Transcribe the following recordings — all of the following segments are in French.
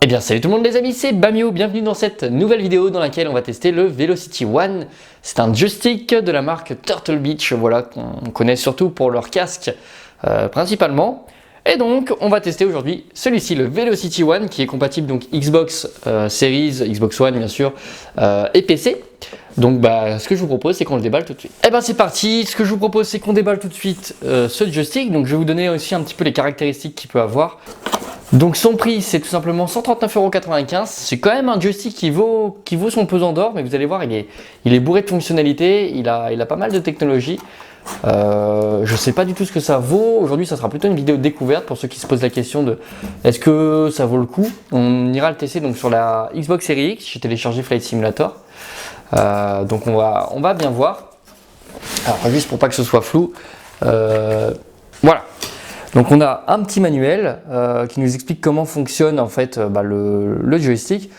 Eh bien salut tout le monde les amis, c'est Bamio, bienvenue dans cette nouvelle vidéo dans laquelle on va tester le Velocity One. C'est un joystick de la marque Turtle Beach, voilà, qu'on connaît surtout pour leur casque principalement. Et donc on va tester aujourd'hui celui-ci, le Velocity One, qui est compatible donc Xbox Series, Xbox One bien sûr, et PC. Donc ce que je vous propose c'est qu'on le déballe tout de suite. Et c'est parti, ce que je vous propose c'est qu'on déballe tout de suite ce joystick. Donc je vais vous donner aussi un petit peu les caractéristiques qu'il peut avoir. Donc son prix c'est tout simplement 139,95 €, c'est quand même un joystick qui vaut son pesant d'or, mais vous allez voir il est bourré de fonctionnalités, il a pas mal de technologie. Je sais pas du tout ce que ça vaut, aujourd'hui ça sera plutôt une vidéo de découverte pour ceux qui se posent la question de est-ce que ça vaut le coup. On ira le tester donc sur la Xbox Series X, j'ai téléchargé Flight Simulator, donc on va bien voir. Alors juste pour pas que ce soit flou, voilà. Donc on a un petit manuel qui nous explique comment fonctionne en fait le joystick.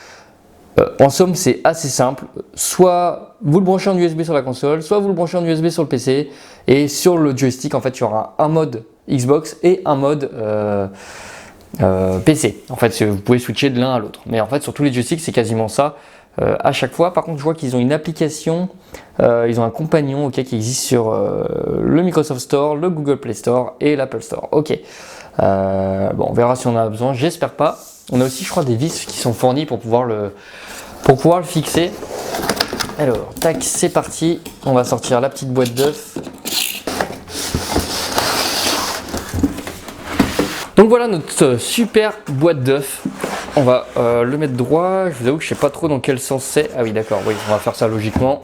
En somme c'est assez simple, soit vous le branchez en USB sur la console, soit vous le branchez en USB sur le PC, et sur le joystick en fait il y aura un mode Xbox et un mode PC. En fait vous pouvez switcher de l'un à l'autre, mais en fait sur tous les joysticks c'est quasiment ça. À chaque fois, par contre je vois qu'ils ont une application, ils ont un compagnon qui existe sur le Microsoft Store, le Google Play Store et l'Apple Store. Ok, on verra si on en a besoin, j'espère pas. On a aussi je crois des vis qui sont fournis pour pouvoir le fixer. Alors tac, c'est parti, on va sortir la petite boîte d'œufs. Donc voilà notre super boîte d'œufs. On va le mettre droit. Je vous avoue que je sais pas trop dans quel sens c'est. Ah oui d'accord, oui, on va faire ça logiquement.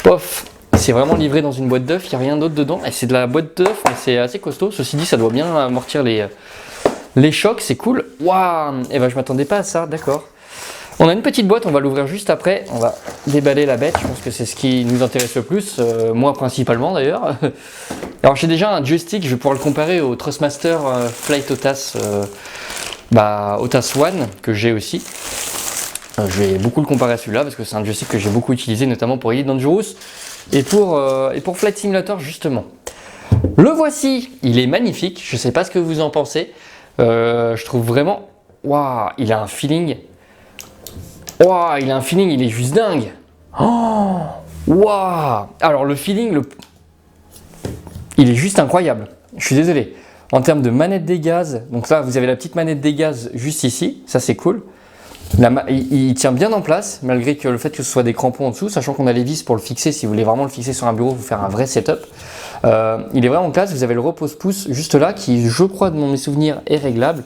Pof, c'est vraiment livré dans une boîte d'œufs, il n'y a rien d'autre dedans. Et c'est de la boîte d'œufs, mais c'est assez costaud. Ceci dit, ça doit bien amortir les chocs, c'est cool. Waouh, et je m'attendais pas à ça, d'accord. On a une petite boîte, on va l'ouvrir juste après. On va déballer la bête, je pense que c'est ce qui nous intéresse le plus, moi principalement d'ailleurs. Alors j'ai déjà un joystick, je vais pouvoir le comparer au Thrustmaster Flight OTAS. OTAS One que j'ai aussi. Je vais beaucoup le comparer à celui-là parce que c'est un joystick que j'ai beaucoup utilisé notamment pour Elite Dangerous et pour Flight Simulator justement. Le voici, il est magnifique, je sais pas ce que vous en pensez. Je trouve vraiment, waouh, il a un feeling. Waouh, il a un feeling, il est juste dingue. Oh, waouh. Alors le feeling, il est juste incroyable. Je suis désolé. En termes de manette des gaz, donc là vous avez la petite manette des gaz juste ici, ça c'est cool. Il tient bien en place malgré que le fait que ce soit des crampons en dessous, sachant qu'on a les vis pour le fixer. Si vous voulez vraiment le fixer sur un bureau, vous faire un vrai setup. Il est vraiment classe. Vous avez le repose-pouce juste là qui, je crois de mes souvenirs, est réglable.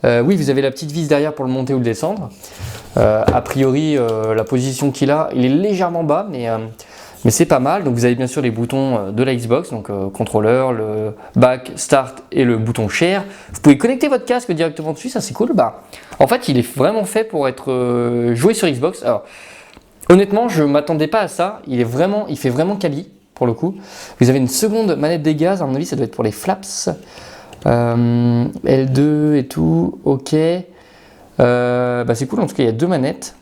Oui, vous avez la petite vis derrière pour le monter ou le descendre. A priori, la position qu'il a, il est légèrement bas, mais c'est pas mal. Donc vous avez bien sûr les boutons de la Xbox, donc contrôleur, le back, start et le bouton share. Vous pouvez connecter votre casque directement dessus, ça c'est cool. En fait, il est vraiment fait pour être joué sur Xbox. Alors, honnêtement, je m'attendais pas à ça. Il fait vraiment quali pour le coup. Vous avez une seconde manette des gaz, à mon avis, ça doit être pour les flaps. L2 et tout, ok. C'est cool, en tout cas, il y a deux manettes.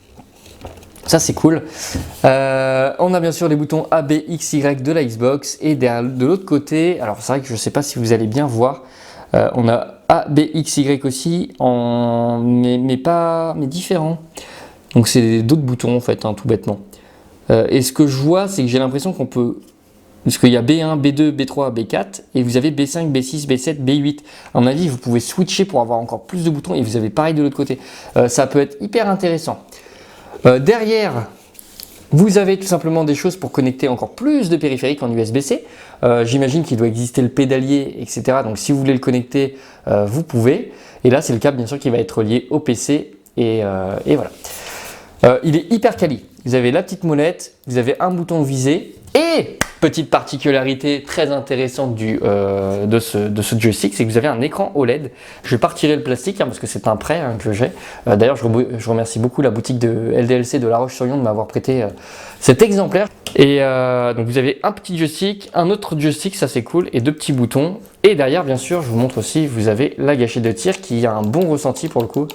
Ça c'est cool. On a bien sûr les boutons A, B, X, Y de la Xbox et de l'autre côté, alors c'est vrai que je ne sais pas si vous allez bien voir, on a A, B, X, Y aussi, mais différents. Donc c'est d'autres boutons en fait, tout bêtement. Et ce que je vois, c'est que j'ai l'impression qu'on peut, parce qu'il y a B1, B2, B3, B4 et vous avez B5, B6, B7, B8. À mon avis, vous pouvez switcher pour avoir encore plus de boutons et vous avez pareil de l'autre côté. Ça peut être hyper intéressant. Derrière, vous avez tout simplement des choses pour connecter encore plus de périphériques en USB-C. J'imagine qu'il doit exister le pédalier, etc. Donc si vous voulez le connecter, vous pouvez. Et là, c'est le câble bien sûr qui va être lié au PC. Et voilà. Il est hyper quali. Vous avez la petite molette, vous avez un bouton visé. Et petite particularité très intéressante de ce joystick, c'est que vous avez un écran OLED. Je vais pas retirer le plastique parce que c'est un prêt que j'ai. D'ailleurs, je remercie beaucoup la boutique de LDLC de La Roche-sur-Yon de m'avoir prêté cet exemplaire. Et donc vous avez un petit joystick, un autre joystick, ça c'est cool, et deux petits boutons. Et derrière, bien sûr, je vous montre aussi, vous avez la gâchette de tir qui a un bon ressenti pour le coup.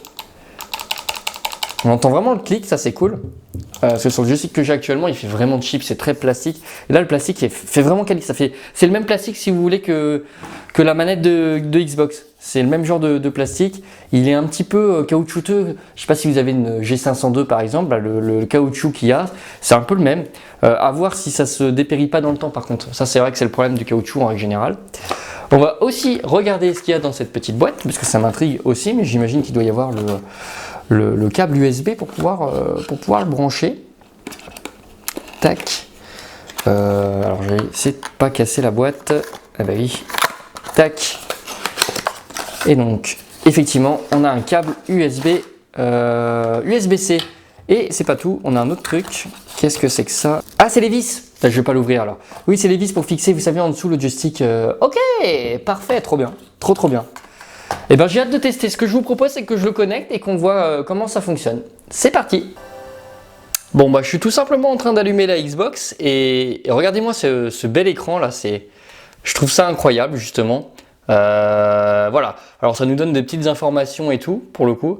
On entend vraiment le clic, ça c'est cool. Parce que sur le joystick que j'ai actuellement, il fait vraiment cheap, c'est très plastique. Et là, le plastique fait vraiment quali. C'est le même plastique si vous voulez que la manette de Xbox. c'est le même genre de plastique. Il est un petit peu caoutchouteux. Je sais pas si vous avez une G502 par exemple, le caoutchouc qu'il y a, c'est un peu le même. À voir si ça se dépérit pas dans le temps par contre. Ça c'est vrai que c'est le problème du caoutchouc en règle générale. On va aussi regarder ce qu'il y a dans cette petite boîte, parce que ça m'intrigue aussi, mais j'imagine qu'il doit y avoir le câble USB pour pouvoir le brancher. Tac. Alors je vais essayer de pas casser la boîte. Ah bah oui. Tac. Et donc, effectivement, on a un câble USB, USB-C. Et c'est pas tout, on a un autre truc. Qu'est-ce que c'est que ça? Ah, c'est les vis. Je vais pas l'ouvrir alors. Oui, c'est les vis pour fixer, vous savez, en dessous le joystick. Ok, parfait, trop bien. Trop bien. Et ben, j'ai hâte de tester. Ce que je vous propose, c'est que je le connecte et qu'on voit comment ça fonctionne. C'est parti. Bon, bah, je suis tout simplement en train d'allumer la Xbox et regardez-moi ce bel écran là. Je trouve ça incroyable, justement. Voilà, alors ça nous donne des petites informations et tout pour le coup.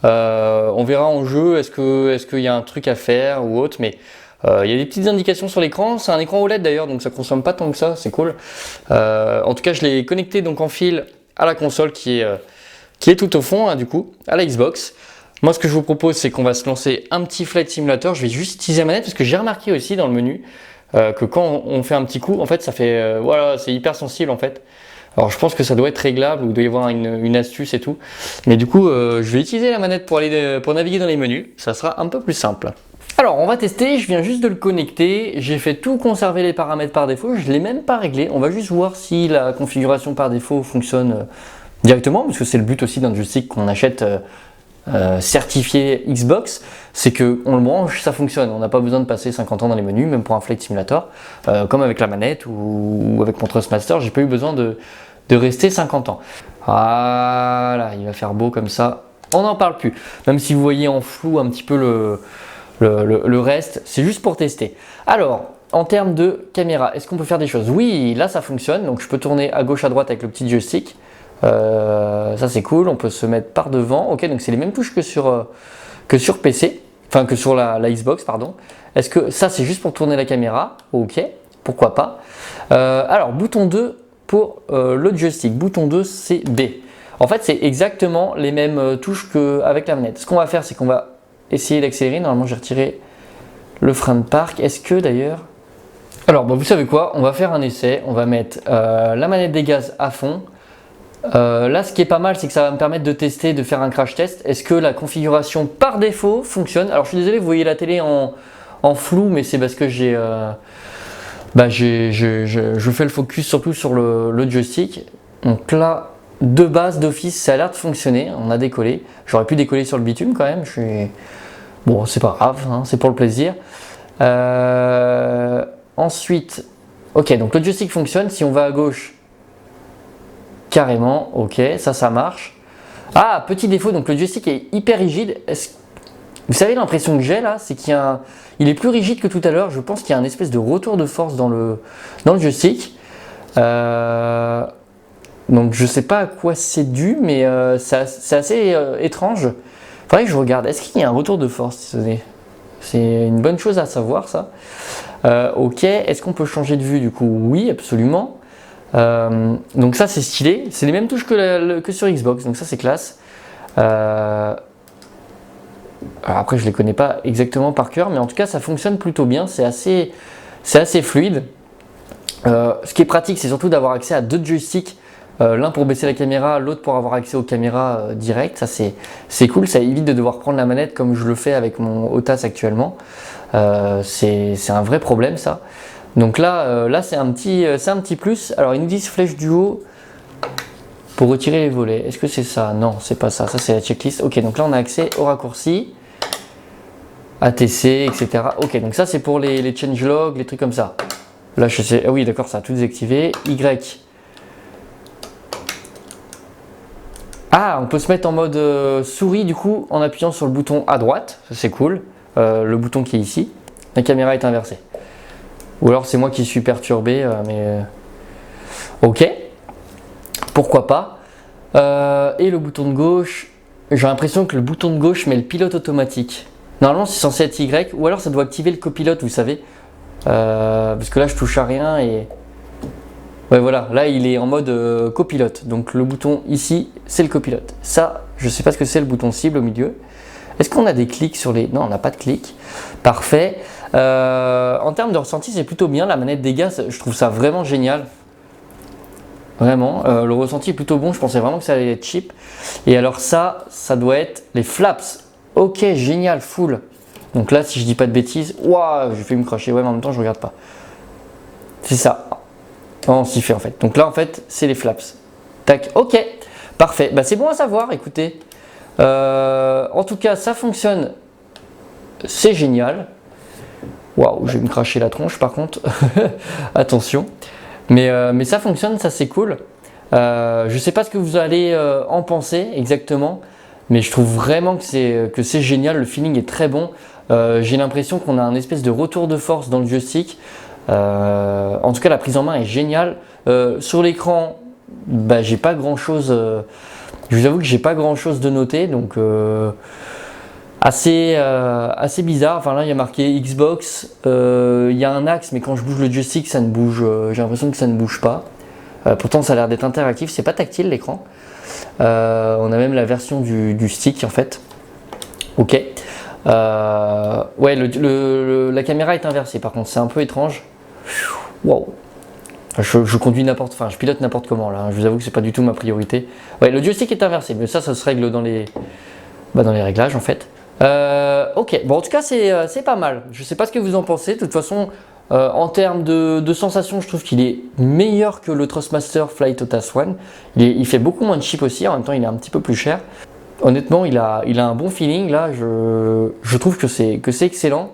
On verra en jeu est-ce qu'il y a un truc à faire ou autre, mais il y a des petites indications sur l'écran. C'est un écran OLED d'ailleurs, donc ça consomme pas tant que ça, c'est cool. En tout cas, je l'ai connecté donc en fil à la console qui est tout au fond, hein, du coup, à la Xbox. Moi, ce que je vous propose, c'est qu'on va se lancer un petit Flight Simulator. Je vais juste utiliser la manette parce que j'ai remarqué aussi dans le menu que quand on fait un petit coup, en fait, ça fait voilà, c'est hyper sensible en fait. Alors je pense que ça doit être réglable ou il doit y avoir une astuce et tout. Mais du coup, je vais utiliser la manette pour naviguer dans les menus. Ça sera un peu plus simple. Alors on va tester, je viens juste de le connecter. J'ai fait tout conserver les paramètres par défaut. Je ne l'ai même pas réglé. On va juste voir si la configuration par défaut fonctionne directement. Parce que c'est le but aussi d'un joystick qu'on achète certifié Xbox. C'est qu'on le branche, ça fonctionne. On n'a pas besoin de passer 50 ans dans les menus, même pour un Flight Simulator. Comme avec la manette ou avec mon Thrustmaster, j'ai pas eu besoin de rester 50 ans. Voilà, il va faire beau comme ça. On n'en parle plus. Même si vous voyez en flou un petit peu le reste, c'est juste pour tester. Alors, en termes de caméra, est-ce qu'on peut faire des choses? Oui, là ça fonctionne. Donc je peux tourner à gauche à droite avec le petit joystick. Ça c'est cool. On peut se mettre par devant. Ok, donc c'est les mêmes touches que sur PC. Enfin, que sur la Xbox, pardon. Est-ce que ça c'est juste pour tourner la caméra? Ok, pourquoi pas. Alors, bouton 2 pour le joystick. Bouton 2, c'est B. En fait, c'est exactement les mêmes touches qu'avec la manette. Ce qu'on va faire, c'est qu'on va essayer d'accélérer. Normalement, j'ai retiré le frein de parc. Est-ce que d'ailleurs... Alors, bah, vous savez quoi? On va faire un essai. On va mettre la manette des gaz à fond. Là, ce qui est pas mal, c'est que ça va me permettre de tester, de faire un crash test. Est-ce que la configuration par défaut fonctionne? Alors, je suis désolé, vous voyez la télé en flou, mais c'est parce que je fais le focus surtout sur le joystick. Donc là, de base, d'office, ça a l'air de fonctionner. On a décollé. J'aurais pu décoller sur le bitume quand même. Bon, c'est pas grave, hein, c'est pour le plaisir. Ensuite, ok, donc le joystick fonctionne. Si on va à gauche, carrément, ok, ça marche. Ah, petit défaut, donc le joystick est hyper rigide. Vous savez, l'impression que j'ai là, c'est il est plus rigide que tout à l'heure. Je pense qu'il y a un espèce de retour de force dans le joystick. Donc je sais pas à quoi c'est dû, mais c'est assez étrange. Faudrait que je regarde. Est-ce qu'il y a un retour de force? C'est une bonne chose à savoir ça. Ok, est-ce qu'on peut changer de vue du coup? Oui, absolument. Donc ça c'est stylé. C'est les mêmes touches que sur Xbox, donc ça c'est classe. Alors après, je les connais pas exactement par cœur, mais en tout cas, ça fonctionne plutôt bien. C'est assez fluide. Ce qui est pratique, c'est surtout d'avoir accès à deux joysticks, l'un pour baisser la caméra, l'autre pour avoir accès aux caméras directes. Ça, c'est cool. Ça évite de devoir prendre la manette comme je le fais avec mon Otas actuellement. C'est un vrai problème, ça. Donc là, c'est un petit plus. Alors, ils nous disent flèche du haut pour retirer les volets. Est-ce que c'est ça? Non, c'est pas ça. Ça, c'est la checklist. Ok, donc là, on a accès aux raccourcis, ATC, etc. Ok, donc ça, c'est pour les changelogs, les trucs comme ça. Là, je sais. Ah oui, d'accord, ça a tout désactivé. Y. Ah, on peut se mettre en mode souris, du coup, en appuyant sur le bouton à droite. Ça, c'est cool. Le bouton qui est ici. La caméra est inversée. Ou alors, c'est moi qui suis perturbé, mais... Ok. Pourquoi pas. Et le bouton de gauche, j'ai l'impression que le bouton de gauche met le pilote automatique. Normalement c'est censé être Y, ou alors ça doit activer le copilote, vous savez. Parce que là je touche à rien et... Ouais, voilà, là il est en mode copilote. Donc le bouton ici, c'est le copilote. Ça, je sais pas ce que c'est le bouton cible au milieu. Est-ce qu'on a des clics sur les... Non, on n'a pas de clics. Parfait. En termes de ressenti, c'est plutôt bien. La manette des gaz, je trouve ça vraiment génial. Vraiment, le ressenti est plutôt bon. Je pensais vraiment que ça allait être cheap. Et alors ça doit être les flaps. Ok, génial, full. Donc là, si je dis pas de bêtises, waouh, je vais me cracher. Ouais, mais en même temps, je regarde pas. C'est ça. On s'y fait en fait. Donc là, en fait, c'est les flaps. Tac, ok, parfait. Bah, c'est bon à savoir, écoutez. En tout cas, ça fonctionne. C'est génial. Waouh, je vais me cracher la tronche par contre. Attention. Mais ça fonctionne, ça c'est cool. Je sais pas ce que vous allez en penser exactement, mais je trouve vraiment que c'est génial. Le feeling est très bon. J'ai l'impression qu'on a un espèce de retour de force dans le joystick. En tout cas, la prise en main est géniale. Sur l'écran, bah, j'ai pas grand chose. Je vous avoue que j'ai pas grand chose de noter, donc assez bizarre. Enfin là, il y a marqué Xbox. Il y a un axe, mais quand je bouge le joystick, ça ne bouge. J'ai l'impression que ça ne bouge pas. Pourtant, ça a l'air d'être interactif. C'est pas tactile l'écran. On a même la version du stick en fait. Ok. Ouais, la caméra est inversée. Par contre, c'est un peu étrange. Waouh. Je conduis n'importe, enfin je pilote n'importe comment là, je vous avoue que c'est pas du tout ma priorité. Ouais, le joystick est inversé, mais ça se règle dans les réglages en fait. Ok, bon en tout cas c'est pas mal. Je sais pas ce que vous en pensez, de toute façon en termes de sensations, je trouve qu'il est meilleur que le Thrustmaster Flight Otas One. Il fait beaucoup moins de chip aussi, en même temps il est un petit peu plus cher. Honnêtement, il a un bon feeling là, je trouve que c'est excellent.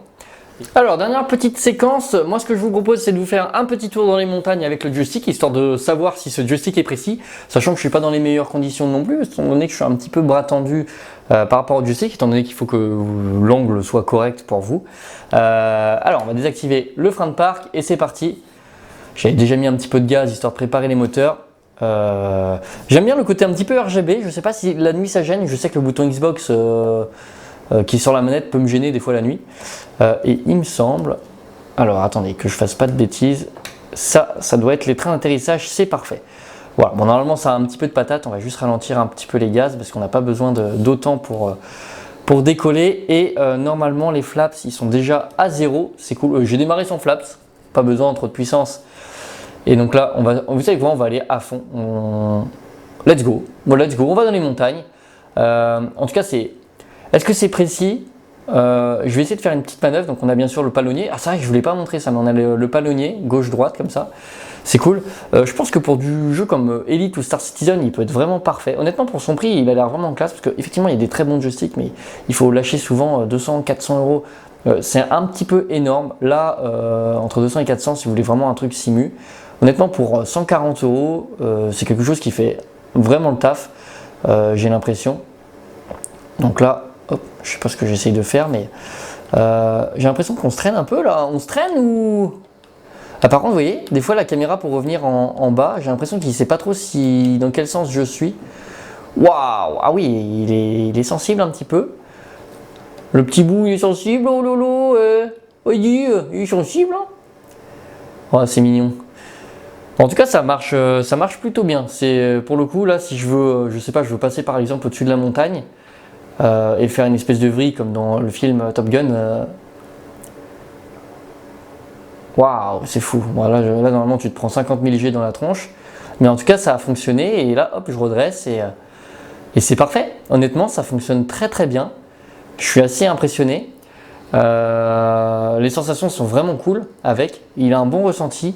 Alors, dernière petite séquence, moi ce que je vous propose c'est de vous faire un petit tour dans les montagnes avec le joystick, histoire de savoir si ce joystick est précis, sachant que je ne suis pas dans les meilleures conditions non plus, étant donné que je suis un petit peu bras tendu par rapport au joystick, étant donné qu'il faut que l'angle soit correct pour vous. Alors, on va désactiver le frein de parc et c'est parti. J'avais déjà mis un petit peu de gaz histoire de préparer les moteurs. J'aime bien le côté un petit peu RGB, je ne sais pas si la nuit ça gêne, je sais que le bouton Xbox qui est sur la manette peut me gêner des fois la nuit. Et il me semble, alors attendez que je fasse pas de bêtises, ça doit être les trains d'atterrissage, c'est parfait. Voilà, bon normalement ça a un petit peu de patate, on va juste ralentir un petit peu les gaz parce qu'on n'a pas besoin d'autant pour décoller. Et normalement les flaps ils sont déjà à 0, c'est cool. J'ai démarré sans flaps, pas besoin de trop de puissance. Et donc là, vous savez quoi, on va aller à fond. Let's go. Bon, let's go, on va dans les montagnes. En tout cas, est-ce que c'est précis? Je vais essayer de faire une petite manœuvre. Donc on a bien sûr le palonnier. Ah c'est vrai que je voulais pas montrer ça, mais on a le palonnier gauche-droite comme ça. C'est cool. Je pense que pour du jeu comme Elite ou Star Citizen, il peut être vraiment parfait. Honnêtement, pour son prix, il a l'air vraiment classe parce qu'effectivement, il y a des très bons joysticks, mais il faut lâcher souvent 200, 400 euros. C'est un petit peu énorme. Là, entre 200 et 400, si vous voulez vraiment un truc simu. Honnêtement, pour 140 euros, c'est quelque chose qui fait vraiment le taf. J'ai l'impression. Donc là, hop, je sais pas ce que j'essaye de faire, mais j'ai l'impression qu'on se traîne un peu là. On se traîne ou... Ah, par contre, vous voyez, des fois la caméra pour revenir en bas, j'ai l'impression qu'il ne sait pas trop dans quel sens je suis. Waouh! Ah oui, il est sensible un petit peu. Le petit bout, il est sensible. Oh lolo, il est sensible. Hein, oh, c'est mignon. En tout cas, ça marche plutôt bien. C'est pour le coup là, si je veux, je sais pas, je veux passer par exemple au-dessus de la montagne. Et faire une espèce de vrille comme dans le film Top Gun. Waouh, c'est fou. Voilà, là, normalement, tu te prends 50 000 G dans la tronche. Mais en tout cas, ça a fonctionné. Et là, hop, je redresse et c'est parfait. Honnêtement, ça fonctionne très très bien. Je suis assez impressionné. Les sensations sont vraiment cool avec. Il a un bon ressenti.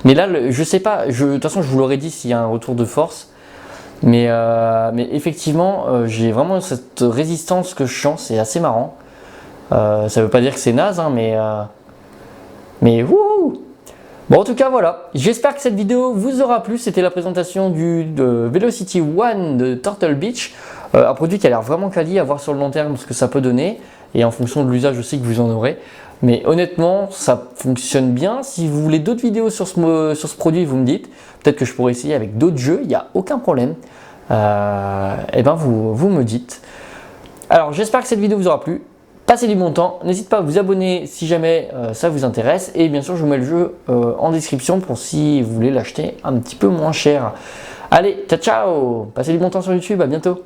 Mais là, je sais pas. De toute façon, je vous l'aurais dit s'il y a un retour de force. Mais effectivement, j'ai vraiment cette résistance que je sens, c'est assez marrant. Ça veut pas dire que c'est naze, hein, mais wouhou! Bon, en tout cas, voilà. J'espère que cette vidéo vous aura plu. C'était la présentation de Velocity One de Turtle Beach. Un produit qui a l'air vraiment quali, à voir sur le long terme ce que ça peut donner. Et en fonction de l'usage aussi que vous en aurez. Mais honnêtement, ça fonctionne bien. Si vous voulez d'autres vidéos sur ce produit, vous me dites. Peut-être que je pourrais essayer avec d'autres jeux, il n'y a aucun problème. Et ben vous me dites. Alors j'espère que cette vidéo vous aura plu. Passez du bon temps, n'hésitez pas à vous abonner si jamais ça vous intéresse et bien sûr je vous mets le jeu en description pour si vous voulez l'acheter un petit peu moins cher. Allez, ciao ciao, passez du bon temps sur YouTube, à bientôt.